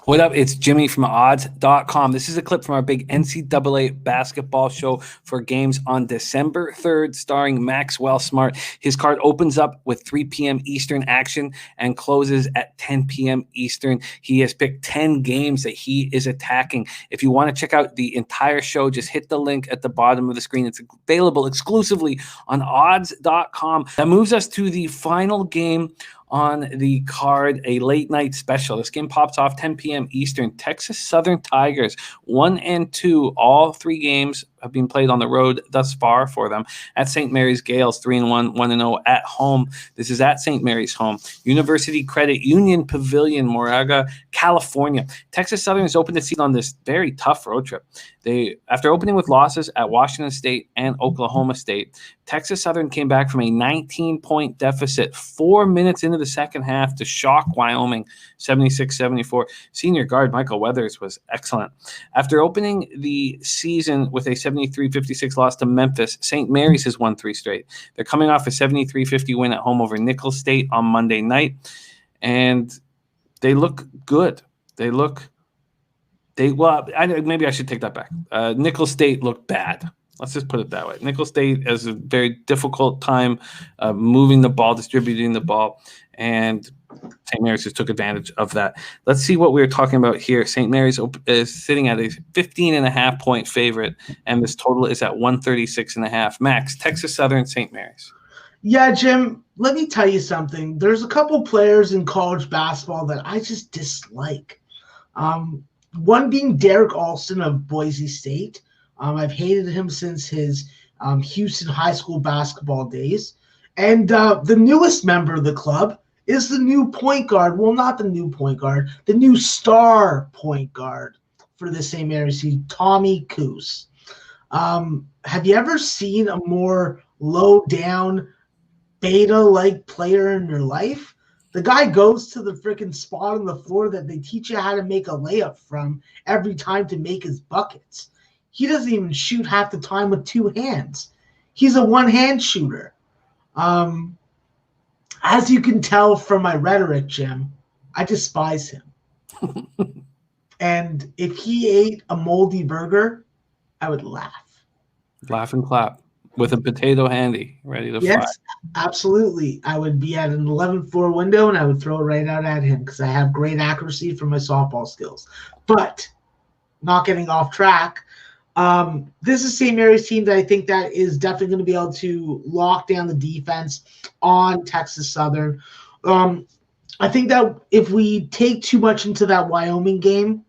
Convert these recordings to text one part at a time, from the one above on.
What up? It's Jimmy from odds.com. This is a clip from our big NCAA basketball show for games on December 3rd, starring Maxwell Smart. His card opens up with 3 p.m. Eastern action and closes at 10 p.m. Eastern. He has picked 10 games that he is attacking. If you want to check out the entire show, just hit the link at the bottom of the screen. It's available exclusively on odds.com. That moves us to the final game on the card, a late night special. This game pops off 10 p.m. Eastern. Texas Southern Tigers 1 and 2. All 3 games have been played on the road thus far for them. At St. Mary's, Gael's 3-1, 1-0 at home. This is at St. Mary's home. University Credit Union Pavilion, Moraga, California. Texas Southern has opened the season on this very tough road trip. After opening with losses at Washington State and Oklahoma State, Texas Southern came back from a 19-point deficit 4 minutes into the second half to shock Wyoming 76-74. Senior guard Michael Weathers was excellent. After opening the season with a 73-56 loss to Memphis, St. Mary's has won 3 straight. They're coming off a 73-50 win at home over Nicholls State on Monday night, and they look good. Maybe I should take that back. Nicholls State looked bad. Let's just put it that way. Nicholls State has a very difficult time moving the ball, distributing the ball, and St. Mary's just took advantage of that. Let's see what we were talking about here. St. Mary's is sitting at a 15.5-point favorite, and this total is at 136.5. Max, Texas Southern, St. Mary's. Yeah, Jim, let me tell you something. There's a couple players in college basketball that I just dislike. One being Derek Alston of Boise State. I've hated him since his Houston high school basketball days. And the newest member of the club is the new point guard. Well, not the new point guard, the new star point guard for the St. Mary's team, Tommy Coos. Have you ever seen a more low-down, beta-like player in your life? The guy goes to the freaking spot on the floor that they teach you how to make a layup from every time to make his buckets. He doesn't even shoot half the time with 2 hands. He's a one-hand shooter. As you can tell from my rhetoric, Jim, I despise him. And if he ate a moldy burger, I would laugh. Laugh and clap with a potato handy, ready to fly. Yes, absolutely. I would be at an 11-4 window, and I would throw it right out at him because I have great accuracy for my softball skills. But not getting off track, this is St. Mary's team that I think that is definitely going to be able to lock down the defense on Texas Southern. I think that if we take too much into that Wyoming game,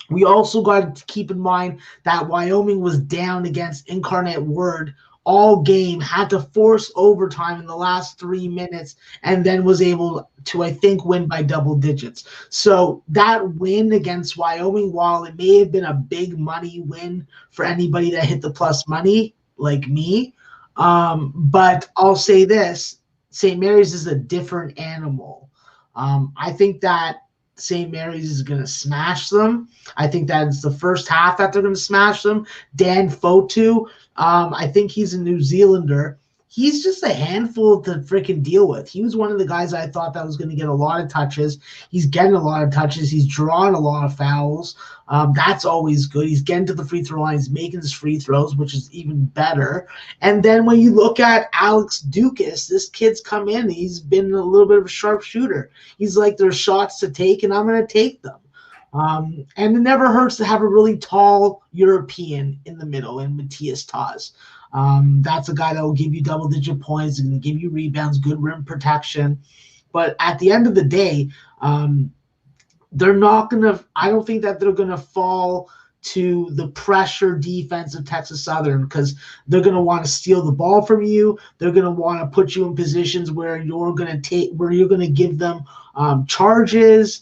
we also got to keep in mind that Wyoming was down against Incarnate Word all game, had to force overtime in the last 3 minutes, and then was able to, I think, win by double digits. So that win against Wyoming, while it may have been a big money win for anybody that hit the plus money like me, but I'll say this, St. Mary's is a different animal. I think that St. Mary's is going to smash them. I think that it's the first half that they're going to smash them. Dan Fotu, I think he's a New Zealander. He's just a handful to freaking deal with. He was one of the guys I thought that was going to get a lot of touches. He's getting a lot of touches. He's drawing a lot of fouls. That's always good. He's getting to the free throw line. He's making his free throws, which is even better. And then when you look at Alex Dukas, this kid's come in. He's been a little bit of a sharp shooter. He's like, there's shots to take, and I'm going to take them. And it never hurts to have a really tall European in the middle in Matthias Taz. That's a guy that will give you double-digit points and give you rebounds, good rim protection. But at the end of the day, they're not going to – I don't think that they're going to fall to the pressure defense of Texas Southern because they're going to want to steal the ball from you. They're going to want to put you in positions where you're going to give them charges.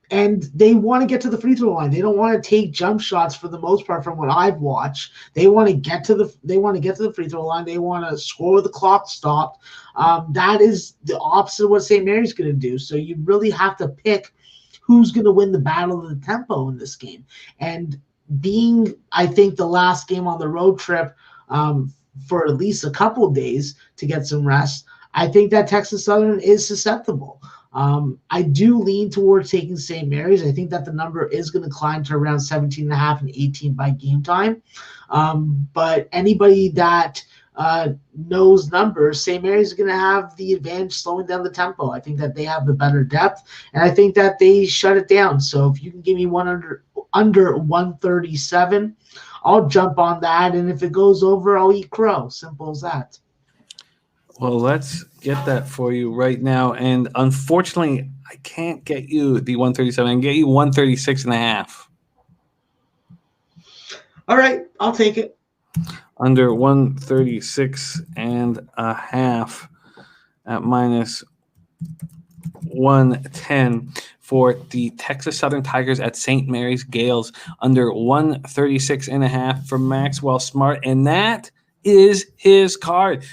And they want to get to the free throw line. They don't want to take jump shots for the most part from what I've watched. They want to get to the free throw line. They want to score with the clock stopped. That is the opposite of what St. Mary's going to do. So you really have to pick who's going to win the battle of the tempo in this game. And being, I think, the last game on the road trip for at least a couple of days to get some rest, I think that Texas Southern is susceptible. I do lean towards taking St. Mary's. I think that the number is going to climb to around 17.5 and 18 by game time. But anybody that knows numbers, St. Mary's is going to have the advantage slowing down the tempo. I think that they have the better depth, and I think that they shut it down. So if you can give me one under 137, I'll jump on that, and if it goes over, I'll eat crow. Simple as that. Well, let's get that for you right now. And unfortunately, I can't get you the 137. I can get you 136.5. All right, I'll take it. Under 136.5 at minus 110 for the Texas Southern Tigers at St. Mary's Gaels. Under 136.5 for Maxwell Smart. And that is his card.